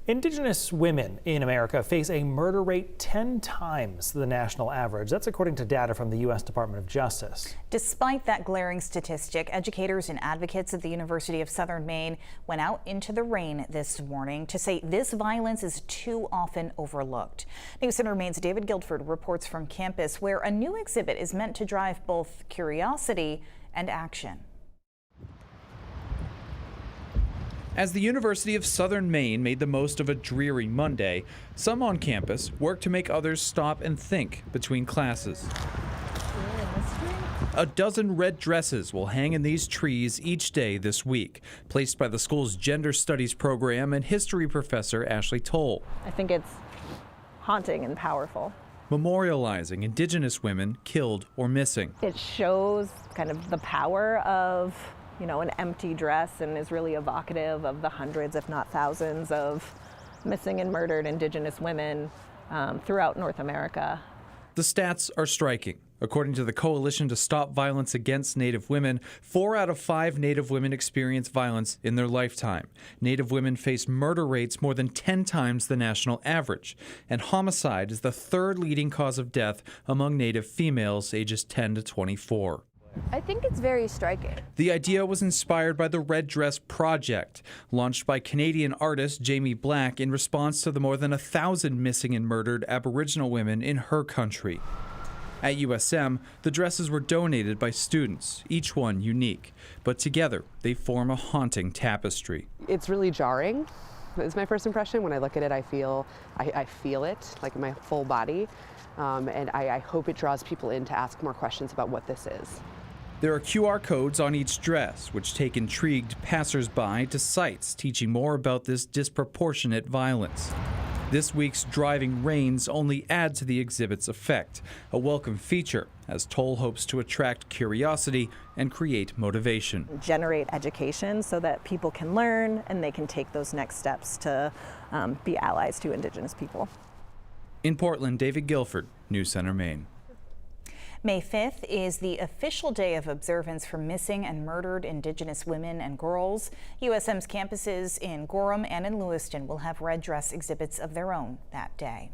Indigenous women in America face a murder rate 10 times the national average. That's according to data from the U.S. Department of Justice. Despite that glaring statistic, educators and advocates at the University of Southern Maine went out into the rain this morning to say this violence is too often overlooked. News Center Maine's David Guilford reports from campus, where a new exhibit is meant to drive both curiosity and action. As the University of Southern Maine made the most of a dreary Monday, some on campus worked to make others stop and think between classes. A dozen red dresses will hang in these trees each day this week, placed by the school's Gender Studies program and history professor Ashley Toll. I think it's haunting and powerful. Memorializing Indigenous women killed or missing. It shows kind of the power of an empty dress, and is really evocative of the hundreds, if not thousands, of missing and murdered Indigenous women throughout North America. The stats are striking. According to the Coalition to Stop Violence Against Native Women, 4 out of 5 Native women experience violence in their lifetime. Native women face murder rates more than 10 times the national average. And homicide is the third leading cause of death among Native females ages 10 to 24. I think it's very striking. The idea was inspired by the REDress Project, launched by Canadian artist Jaime Black in response to the more than 1,000 missing and murdered Aboriginal women in her country. At USM, the dresses were donated by students, each one unique, but together they form a haunting tapestry. It's really jarring. It's my first impression. When I look at it, I feel it, like in my full body, and I hope it draws people in to ask more questions about what this is. There are QR codes on each dress, which take intrigued passersby to sites teaching more about this disproportionate violence. This week's driving rains only add to the exhibit's effect, a welcome feature, as Toll hopes to attract curiosity and create motivation. Generate education so that people can learn and they can take those next steps to be allies to Indigenous people. In Portland, David Guilford, News Center, Maine. May 5th is the official day of observance for missing and murdered Indigenous women and girls. USM's campuses in Gorham and in Lewiston will have red dress exhibits of their own that day.